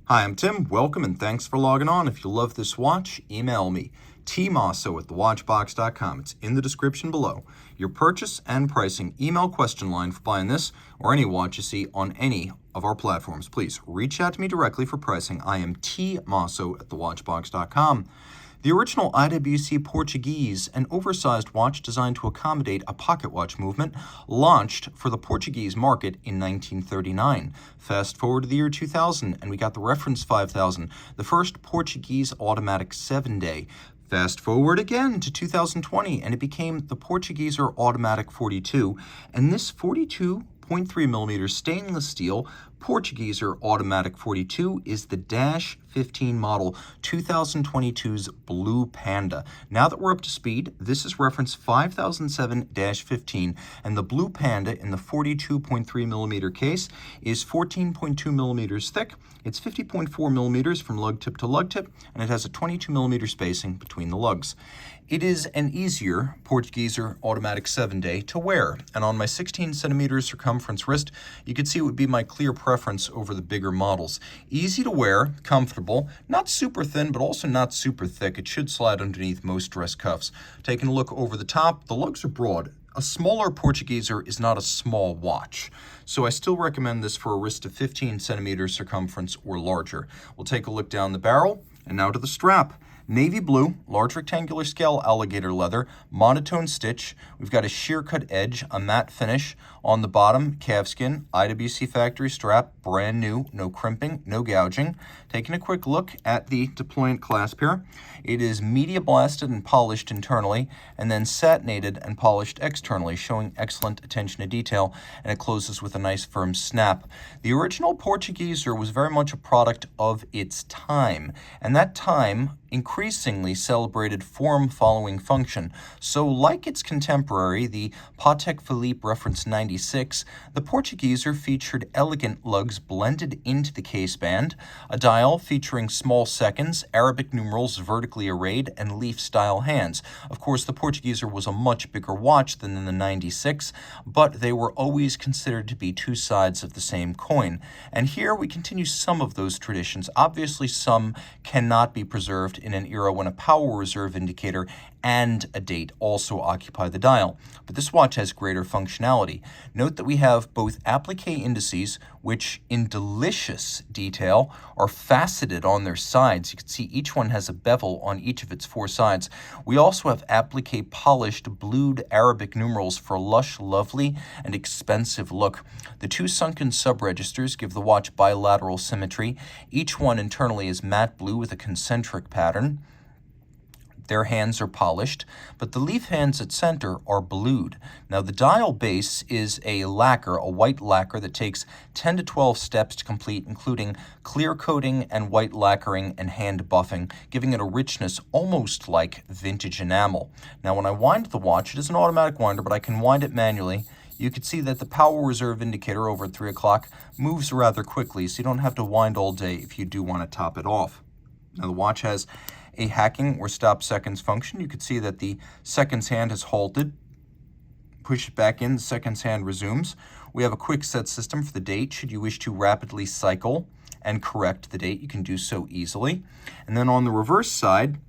Hi, I'm Tim. Welcome and thanks for logging on. If you love this watch, email me, tmosso@thewatchbox.com. It's in the description below. Your purchase and pricing email question line for buying this or any watch you see on any of our platforms. Please reach out to me directly for pricing. I am tmosso@thewatchbox.com. The original IWC Portugieser, an oversized watch designed to accommodate a pocket watch movement, launched for the Portuguese market in 1939. Fast forward to the year 2000, and we got the reference 5000, the first Portuguese automatic 7-day. Fast forward again to 2020, and it became the Portugieser Automatic 42, and this 42.3mm stainless steel Portugieser Automatic 42 is the -15 model 2022's Blue Panda. Now that we're up to speed, this is reference 5007-15, and the Blue Panda in the 42.3mm case is 14.2mm thick. It's 50.4mm from lug tip to lug tip, and it has a 22mm spacing between the lugs. It is an easier Portugieser Automatic 7-day to wear, and on my 16cm circumference wrist, you can see it would be my clear preference over the bigger models. Easy to wear, comfortable, not super thin, but also not super thick. It should slide underneath most dress cuffs. Taking a look over the top, the lugs are broad. A smaller Portugieser is not a small watch, so I still recommend this for a wrist of 15cm circumference or larger. We'll take a look down the barrel, and now to the strap. Navy blue, large rectangular scale alligator leather, monotone stitch. We've got a sheer cut edge, a matte finish. On the bottom, calfskin, IWC factory strap, brand new, no crimping, no gouging. Taking a quick look at the deployant clasp here. It is media blasted and polished internally, and then satinated and polished externally, showing excellent attention to detail, and it closes with a nice firm snap. The original Portugieser was very much a product of its time, and that time increasingly celebrated form following function. So like its contemporary, the Patek Philippe Reference 96, the Portugieser featured elegant lugs blended into the case band, a dial featuring small seconds, Arabic numerals vertically arrayed, and leaf-style hands. Of course, the Portugieser was a much bigger watch than the 96, but they were always considered to be two sides of the same coin. And here we continue some of those traditions. Obviously, some cannot be preserved in an era when a power reserve indicator and a date also occupy the dial. But this watch has greater functionality. Note that we have both applique indices, which in delicious detail are faceted on their sides. You can see each one has a bevel on each of its four sides. We also have applique polished blued Arabic numerals for a lush, lovely, and expensive look. The two sunken sub-registers give the watch bilateral symmetry. Each one internally is matte blue with a concentric pattern. Their hands are polished, but the leaf hands at center are blued. Now the dial base is a lacquer, a white lacquer that takes 10 to 12 steps to complete, including clear coating and white lacquering and hand buffing, giving it a richness almost like vintage enamel. Now when I wind the watch, it is an automatic winder, but I can wind it manually. You can see that the power reserve indicator over at 3 o'clock moves rather quickly, so you don't have to wind all day if you do want to top it off. Now the watch has a hacking or stop seconds function. You can see that the seconds hand has halted. Push it back in, the seconds hand resumes. We have a quick set system for the date. Should you wish to rapidly cycle and correct the date, you can do so easily. And then on the reverse side,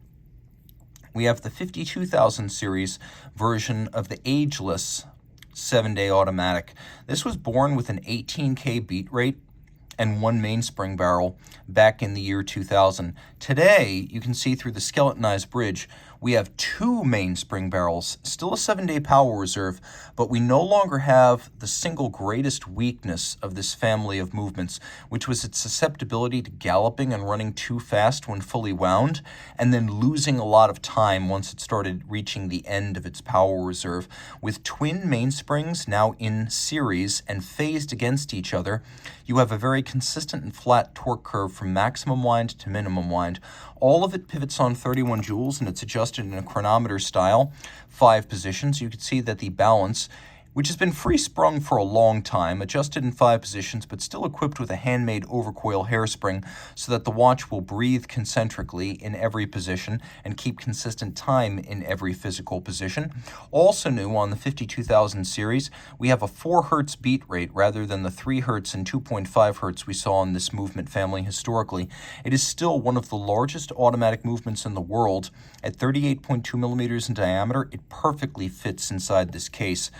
we have the 52,000 series version of the ageless 7-day automatic. This was born with an 18K beat rate and one mainspring barrel back in the year 2000. Today, you can see through the skeletonized bridge, we have two mainspring barrels, still a 7-day power reserve, but we no longer have the single greatest weakness of this family of movements, which was its susceptibility to galloping and running too fast when fully wound, and then losing a lot of time once it started reaching the end of its power reserve. With twin mainsprings now in series and phased against each other, you have a very consistent and flat torque curve from maximum wind to minimum wind. All of it pivots on 31 joules, and it's adjusted in a chronometer style, 5 positions. You can see that the balance which has been free-sprung for a long time, adjusted in 5 positions, but still equipped with a handmade overcoil hairspring so that the watch will breathe concentrically in every position and keep consistent time in every physical position. Also new on the 52000 series, we have a 4 Hz beat rate rather than the 3 Hz and 2.5 Hz we saw in this movement family historically. It is still one of the largest automatic movements in the world. At 38.2 millimeters in diameter, it perfectly fits inside this case.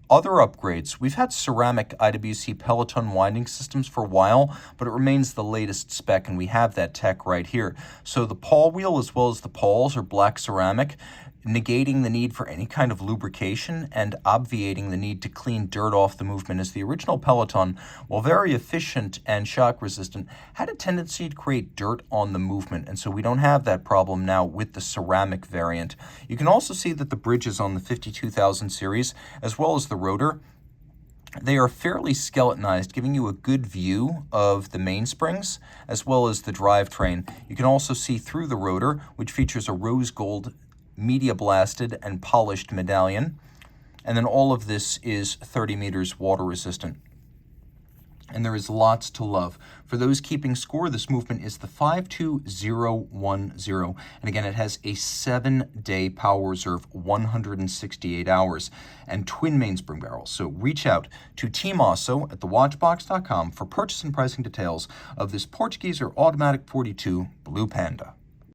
Other upgrades, we've had ceramic IWC Peloton winding systems for a while, but it remains the latest spec, and we have that tech right here. So the pawl wheel as well as the pawls are black ceramic, negating the need for any kind of lubrication and obviating the need to clean dirt off the movement, as the original Peloton, while very efficient and shock resistant, had a tendency to create dirt on the movement, and so we don't have that problem now with the ceramic variant. You can also see that the bridges on the 52000 series, as well as the rotor, they are fairly skeletonized, giving you a good view of the mainsprings as well as the drivetrain. You can also see through the rotor, which features a rose gold media blasted and polished medallion, and then all of this is 30 meters water resistant. And there is lots to love. For those keeping score, this movement is the 52010, and again, it has a 7-day power reserve, 168 hours, and twin mainspring barrels. So reach out to Team Mosso at thewatchbox.com for purchase and pricing details of this Portugieser Automatic 42 Blue Panda.